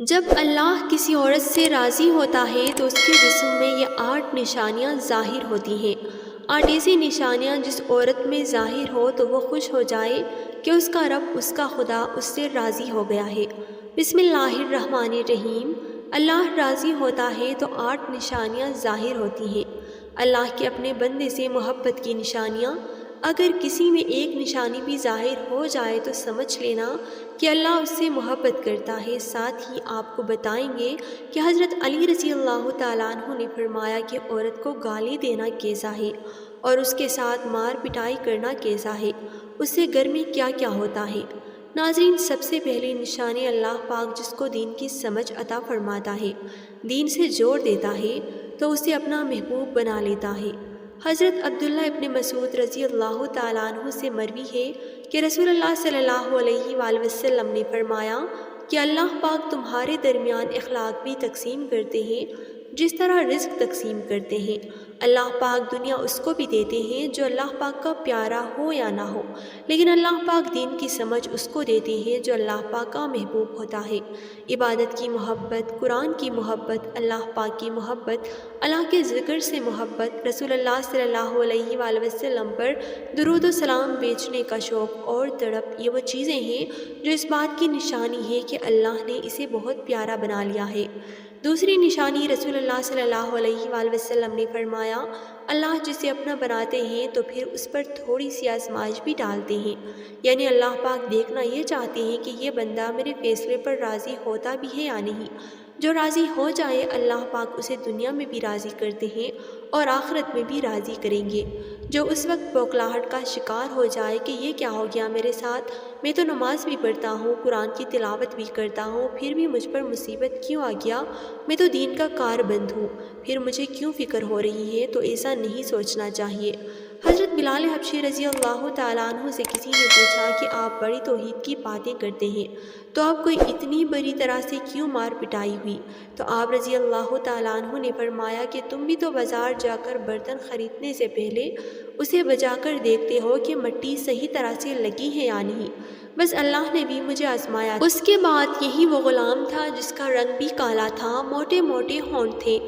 جب اللہ کسی عورت سے راضی ہوتا ہے تو اس کے جسم میں یہ 8 نشانیاں ظاہر ہوتی ہیں۔ 8 ایسی نشانیاں جس عورت میں ظاہر ہو تو وہ خوش ہو جائے کہ اس کا رب، اس کا خدا اس سے راضی ہو گیا ہے۔ بسم اللہ الرحمن الرحیم۔ اللہ راضی ہوتا ہے تو 8 نشانیاں ظاہر ہوتی ہیں۔ اللہ کے اپنے بندے سے محبت کی نشانیاں۔ اگر کسی میں ایک نشانی بھی ظاہر ہو جائے تو سمجھ لینا کہ اللہ اس سے محبت کرتا ہے۔ ساتھ ہی آپ کو بتائیں گے کہ حضرت علی رضی اللہ تعالیٰ عنہ نے فرمایا کہ عورت کو گالی دینا کیسا ہے اور اس کے ساتھ مار پٹائی کرنا کیسا ہے، اس سے گھر میں کیا کیا ہوتا ہے۔ ناظرین، سب سے پہلی نشانی اللہ پاک جس کو دین کی سمجھ عطا فرماتا ہے، دین سے جوڑ دیتا ہے تو اسے اپنا محبوب بنا لیتا ہے۔ حضرت عبداللہ ابن مسعود رضی اللہ تعالیٰ عنہ سے مروی ہے کہ رسول اللہ صلی اللہ علیہ وآلہ وسلم نے فرمایا کہ اللہ پاک تمہارے درمیان اخلاق بھی تقسیم کرتے ہیں جس طرح رزق تقسیم کرتے ہیں۔ اللہ پاک دنیا اس کو بھی دیتے ہیں جو اللہ پاک کا پیارا ہو یا نہ ہو، لیکن اللہ پاک دین کی سمجھ اس کو دیتے ہیں جو اللہ پاک کا محبوب ہوتا ہے۔ عبادت کی محبت، قرآن کی محبت، اللہ پاک کی محبت، اللہ کے ذکر سے محبت، رسول اللہ صلی اللہ علیہ وآلہ وسلم پر درود و سلام بیچنے کا شوق اور تڑپ، یہ وہ چیزیں ہیں جو اس بات کی نشانی ہے کہ اللہ نے اسے بہت پیارا بنا لیا ہے۔ دوسری نشانی، رسول اللہ صلی اللہ علیہ وآلہ وسلم نے فرمایا، اللہ جسے اپنا بناتے ہیں تو پھر اس پر تھوڑی سی آزمائش بھی ڈالتے ہیں، یعنی اللہ پاک دیکھنا یہ چاہتے ہیں کہ یہ بندہ میرے فیصلے پر راضی ہوتا بھی ہے یا نہیں۔ جو راضی ہو جائے اللہ پاک اسے دنیا میں بھی راضی کرتے ہیں اور آخرت میں بھی راضی کریں گے۔ جو اس وقت بوکھلاہٹ کا شکار ہو جائے کہ یہ کیا ہو گیا میرے ساتھ، میں تو نماز بھی پڑھتا ہوں، قرآن کی تلاوت بھی کرتا ہوں، پھر بھی مجھ پر مصیبت کیوں آ گیا، میں تو دین کا کار بند ہوں، پھر مجھے کیوں فکر ہو رہی ہے، تو ایسا نہیں سوچنا چاہیے۔ حضرت بلال حبشی رضی اللہ تعالیٰ عنہ سے کسی نے پوچھا کہ آپ بڑی توحید کی باتیں کرتے ہیں تو آپ کو اتنی بری طرح سے کیوں مار پٹائی ہوئی؟ تو آپ رضی اللہ تعالیٰ عنہ نے فرمایا کہ تم بھی تو بازار جا کر برتن خریدنے سے پہلے اسے بجا کر دیکھتے ہو کہ مٹی صحیح طرح سے لگی ہے یا نہیں۔ بس اللہ نے بھی مجھے آزمایا۔ اس کے بعد یہی وہ غلام تھا جس کا رنگ بھی کالا تھا، موٹے موٹے ہونٹ تھے،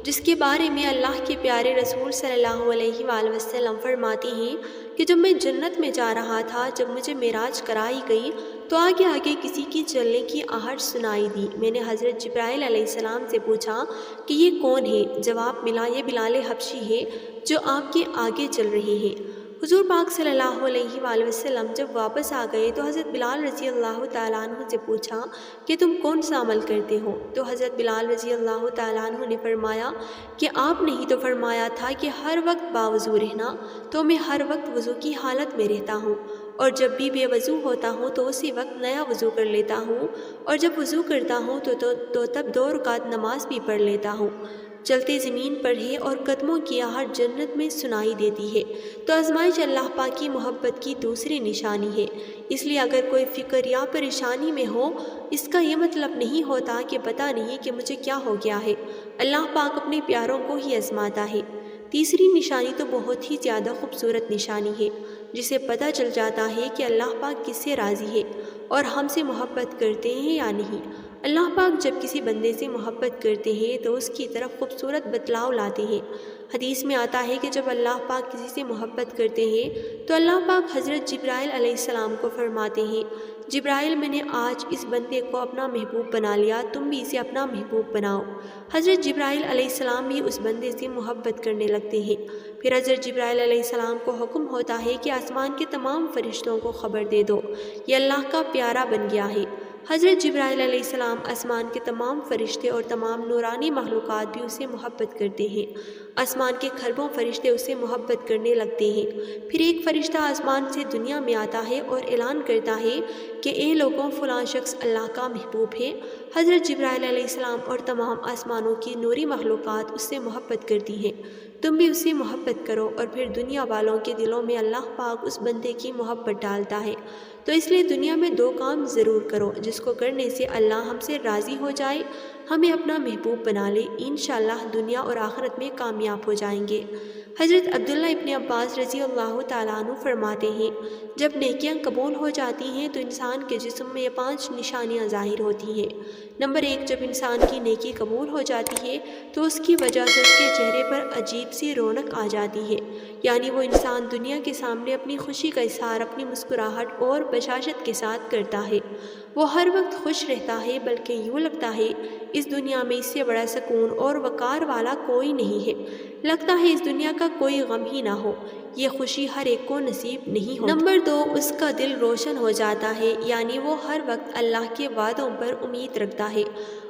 جس کے بارے میں اللہ کے پیارے رسول صلی اللہ علیہ وآلہ وسلم فرماتے ہیں کہ جب میں جنت میں جا رہا تھا، جب مجھے معراج کرائی گئی تو آگے آگے کسی کی چلنے کی آہٹ سنائی دی۔ میں نے حضرت جبرائیل علیہ السلام سے پوچھا کہ یہ کون ہے؟ جواب ملا، یہ بلال حبشی ہے جو آپ کے آگے چل رہے ہیں۔ حضور پاک صلی اللہ علیہ وآلہ وسلم جب واپس آ گئے تو حضرت بلال رضی اللہ تعالیٰ عنہ سے پوچھا کہ تم کون سا عمل کرتے ہو؟ تو حضرت بلال رضی اللہ تعالیٰ عنہ نے فرمایا کہ آپ نے ہی تو فرمایا تھا کہ ہر وقت باوضو رہنا، تو میں ہر وقت وضو کی حالت میں رہتا ہوں، اور جب بھی بے وضو ہوتا ہوں تو اسی وقت نیا وضو کر لیتا ہوں، اور جب وضو کرتا ہوں تو تب 2 رکعت نماز بھی پڑھ لیتا ہوں۔ چلتے زمین پر ہے اور قدموں کی آہٹ جنت میں سنائی دیتی ہے۔ تو آزمائش اللہ پاک کی محبت کی دوسری نشانی ہے۔ اس لیے اگر کوئی فکر یا پریشانی میں ہو، اس کا یہ مطلب نہیں ہوتا کہ پتہ نہیں کہ مجھے کیا ہو گیا ہے، اللہ پاک اپنے پیاروں کو ہی آزماتا ہے۔ تیسری نشانی تو بہت ہی زیادہ خوبصورت نشانی ہے، جسے پتہ چل جاتا ہے کہ اللہ پاک کس سے راضی ہے اور ہم سے محبت کرتے ہیں یا نہیں۔ اللہ پاک جب کسی بندے سے محبت کرتے ہیں تو اس کی طرف خوبصورت بتلاؤ لاتے ہیں۔ حدیث میں آتا ہے کہ جب اللہ پاک کسی سے محبت کرتے ہیں تو اللہ پاک حضرت جبرائیل علیہ السلام کو فرماتے ہیں، جبرائیل میں نے آج اس بندے کو اپنا محبوب بنا لیا، تم بھی اسے اپنا محبوب بناؤ۔ حضرت جبرائیل علیہ السلام بھی اس بندے سے محبت کرنے لگتے ہیں۔ پھر حضرت جبرائیل علیہ السلام کو حکم ہوتا ہے کہ آسمان کے تمام فرشتوں کو خبر دے دو، یہ اللہ کا پیارا بن گیا ہے۔ حضرت جبرائیل علیہ السلام آسمان کے تمام فرشتے اور تمام نورانی مخلوقات بھی اسے محبت کرتے ہیں۔ آسمان کے کھربوں فرشتے اسے محبت کرنے لگتے ہیں۔ پھر ایک فرشتہ آسمان سے دنیا میں آتا ہے اور اعلان کرتا ہے کہ اے لوگوں، فلاں شخص اللہ کا محبوب ہے۔ حضرت جبرائیل علیہ السلام اور تمام آسمانوں کی نوری مخلوقات اس سے محبت کرتی ہیں، تم بھی اس سے محبت کرو۔ اور پھر دنیا والوں کے دلوں میں اللہ پاک اس بندے کی محبت ڈالتا ہے۔ تو اس لیے دنیا میں 2 کام ضرور کرو جس کو کرنے سے اللہ ہم سے راضی ہو جائے، ہمیں اپنا محبوب بنا لے، انشاءاللہ دنیا اور آخرت میں کامیاب ہو جائیں گے۔ حضرت عبداللہ ابن عباس رضی اللہ تعالیٰ عنہ فرماتے ہیں، جب نیکیاں قبول ہو جاتی ہیں تو انسان کے جسم میں یہ 5 نشانیاں ظاہر ہوتی ہیں۔ نمبر 1، جب انسان کی نیکی قبول ہو جاتی ہے تو اس کی وجہ سے اس کے چہرے پر عجیب سی رونق آ جاتی ہے، یعنی وہ انسان دنیا کے سامنے اپنی خوشی کا اظہار اپنی مسکراہٹ اور بشاشت کے ساتھ کرتا ہے۔ وہ ہر وقت خوش رہتا ہے، بلکہ یوں لگتا ہے اس دنیا میں اس سے بڑا سکون اور وقار والا کوئی نہیں ہے، لگتا ہے اس دنیا کا کوئی غم ہی نہ ہو۔ یہ خوشی ہر ایک کو نصیب نہیں ہوتی۔ نمبر 2، اس کا دل روشن ہو جاتا ہے، یعنی وہ ہر وقت اللہ کے وعدوں پر امید رکھتا ہے۔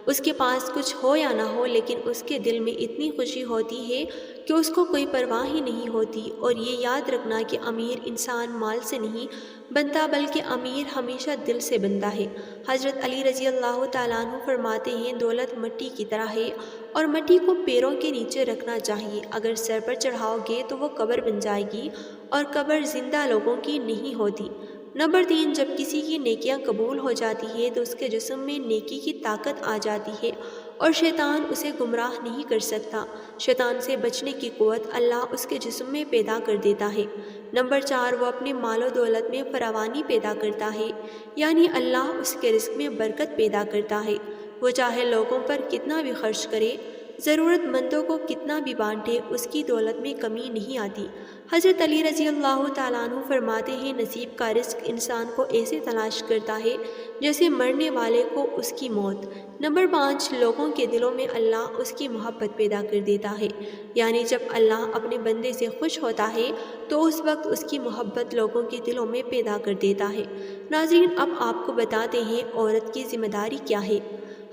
اس کے پاس کچھ ہو یا نہ ہو، لیکن اس کے دل میں اتنی خوشی ہوتی ہے کہ اس کو کوئی پرواہ ہی نہیں ہوتی۔ اور یہ یاد رکھنا کہ امیر انسان مال سے نہیں بنتا، بلکہ امیر ہمیشہ دل سے بنتا ہے۔ حضرت علی رضی اللہ تعالیٰ عنہ فرماتے ہیں، دولت مٹی کی طرح ہے اور مٹی کو پیروں کے نیچے رکھنا چاہیے، اگر سر پر چڑھاؤ گے تو وہ قبر بن جائے گی اور قبر زندہ لوگوں کی نہیں ہوتی۔ نمبر 3، جب کسی کی نیکیاں قبول ہو جاتی ہے تو اس کے جسم میں نیکی کی طاقت آ جاتی ہے اور شیطان اسے گمراہ نہیں کر سکتا۔ شیطان سے بچنے کی قوت اللہ اس کے جسم میں پیدا کر دیتا ہے۔ نمبر 4، وہ اپنے مال و دولت میں فراوانی پیدا کرتا ہے، یعنی اللہ اس کے رزق میں برکت پیدا کرتا ہے۔ وہ چاہے لوگوں پر کتنا بھی خرچ کرے، ضرورت مندوں کو کتنا بھی بانٹے، اس کی دولت میں کمی نہیں آتی۔ حضرت علی رضی اللہ تعالیٰ عنہ فرماتے ہیں، نصیب کا رزق انسان کو ایسے تلاش کرتا ہے جیسے مرنے والے کو اس کی موت۔ نمبر 5، لوگوں کے دلوں میں اللہ اس کی محبت پیدا کر دیتا ہے، یعنی جب اللہ اپنے بندے سے خوش ہوتا ہے تو اس وقت اس کی محبت لوگوں کے دلوں میں پیدا کر دیتا ہے۔ ناظرین، اب آپ کو بتاتے ہیں عورت کی ذمہ داری کیا ہے۔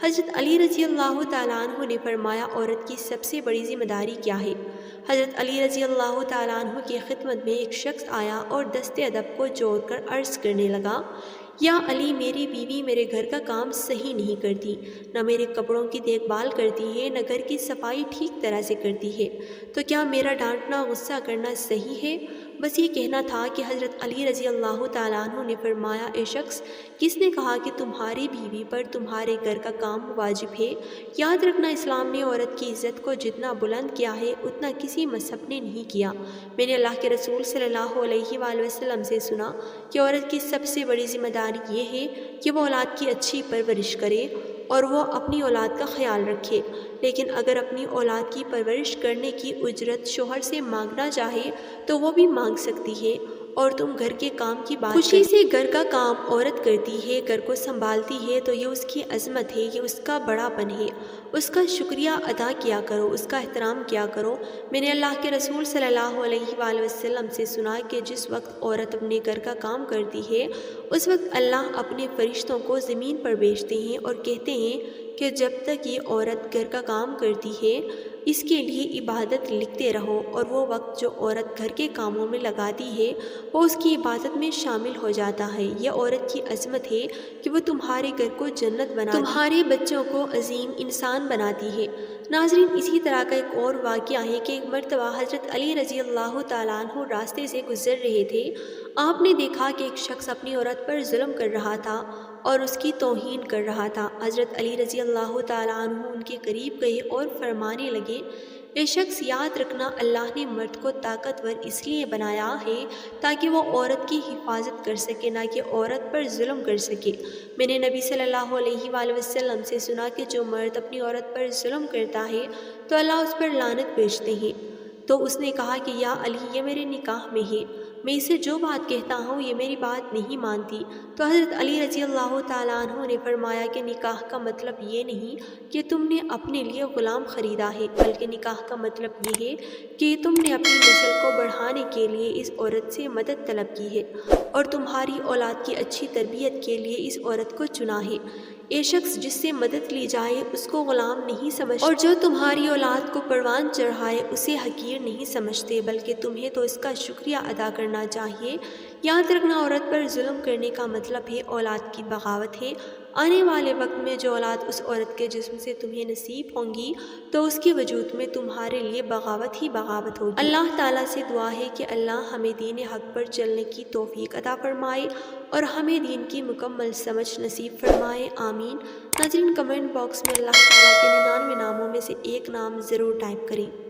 حضرت علی رضی اللہ تعالیٰ عنہ نے فرمایا، عورت کی سب سے بڑی ذمہ داری کیا ہے؟ حضرت علی رضی اللہ تعالیٰ عنہ کی خدمت میں ایک شخص آیا اور دست ادب کو جوڑ کر عرض کرنے لگا، یا علی، میری بیوی میرے گھر کا کام صحیح نہیں کرتی، نہ میرے کپڑوں کی دیکھ بھال کرتی ہے، نہ گھر کی صفائی ٹھیک طرح سے کرتی ہے، تو کیا میرا ڈانٹنا غصہ کرنا صحیح ہے؟ بس یہ کہنا تھا کہ حضرت علی رضی اللہ تعالیٰ عنہ نے فرمایا، اے شخص، کس نے کہا کہ تمہاری بیوی پر تمہارے گھر کا کام واجب ہے؟ یاد رکھنا، اسلام نے عورت کی عزت کو جتنا بلند کیا ہے اتنا کسی مذہب نے نہیں کیا۔ میں نے اللہ کے رسول صلی اللہ علیہ وآلہ وسلم سے سنا کہ عورت کی سب سے بڑی ذمہ داری یہ ہے کہ وہ اولاد کی اچھی پرورش کرے اور وہ اپنی اولاد کا خیال رکھے، لیکن اگر اپنی اولاد کی پرورش کرنے کی اجرت شوہر سے مانگنا چاہے تو وہ بھی مانگ سکتی ہے۔ اور تم گھر کے کام کی بات خوشی سے گھر کا کام عورت کرتی ہے، گھر کو سنبھالتی ہے، تو یہ اس کی عظمت ہے، یہ اس کا بڑا پن ہے، اس کا شکریہ ادا کیا کرو، اس کا احترام کیا کرو۔ میں نے اللہ کے رسول صلی اللہ علیہ وآلہ وسلم سے سنا کہ جس وقت عورت اپنے گھر کا کام کرتی ہے اس وقت اللہ اپنے فرشتوں کو زمین پر بھیجتے ہیں اور کہتے ہیں کہ جب تک یہ عورت گھر کا کام کرتی ہے اس کے لیے عبادت لکھتے رہو، اور وہ وقت جو عورت گھر کے کاموں میں لگاتی ہے وہ اس کی عبادت میں شامل ہو جاتا ہے۔ یہ عورت کی عظمت ہے کہ وہ تمہارے گھر کو جنت بناتی، تمہارے بچوں کو عظیم انسان بناتی ہے۔ ناظرین، اسی طرح کا ایک اور واقعہ ہے کہ ایک مرتبہ حضرت علی رضی اللہ تعالیٰ عنہ راستے سے گزر رہے تھے۔ آپ نے دیکھا کہ ایک شخص اپنی عورت پر ظلم کر رہا تھا اور اس کی توہین کر رہا تھا۔ حضرت علی رضی اللہ تعالیٰ عنہ ان کے قریب گئے اور فرمانے لگے، اے شخص، یاد رکھنا، اللہ نے مرد کو طاقتور اس لیے بنایا ہے تاکہ وہ عورت کی حفاظت کر سکے، نہ کہ عورت پر ظلم کر سکے۔ میں نے نبی صلی اللہ علیہ وآلہ وسلم سے سنا کہ جو مرد اپنی عورت پر ظلم کرتا ہے تو اللہ اس پر لعنت بھیجتے ہیں۔ تو اس نے کہا کہ یا علی، یہ میرے نکاح میں ہے، میں اسے جو بات کہتا ہوں یہ میری بات نہیں مانتی۔ تو حضرت علی رضی اللہ تعالیٰ عنہ نے فرمایا کہ نکاح کا مطلب یہ نہیں کہ تم نے اپنے لیے غلام خریدا ہے، بلکہ نکاح کا مطلب یہ ہے کہ تم نے اپنی نسل کو بڑھانے کے لیے اس عورت سے مدد طلب کی ہے اور تمہاری اولاد کی اچھی تربیت کے لیے اس عورت کو چنا ہے۔ اے شخص، جس سے مدد لی جائے اس کو غلام نہیں سمجھتے، اور جو تمہاری اولاد کو پروان چڑھائے اسے حقیر نہیں سمجھتے، بلکہ تمہیں تو اس کا شکریہ ادا کرنا چاہیے، یاد رکھنا، عورت پر ظلم کرنے کا مطلب ہے اولاد کی بغاوت ہے۔ آنے والے وقت میں جو اولاد اس عورت کے جسم سے تمہیں نصیب ہوں گی تو اس کے وجود میں تمہارے لیے بغاوت ہی بغاوت ہوگی۔ اللہ تعالیٰ سے دعا ہے کہ اللہ ہمیں دین حق پر چلنے کی توفیق عطا فرمائے اور ہمیں دین کی مکمل سمجھ نصیب فرمائے، آمین۔ ناظرین، کمنٹ باکس میں اللہ تعالیٰ کے 99 ناموں میں سے ایک نام ضرور ٹائپ کریں۔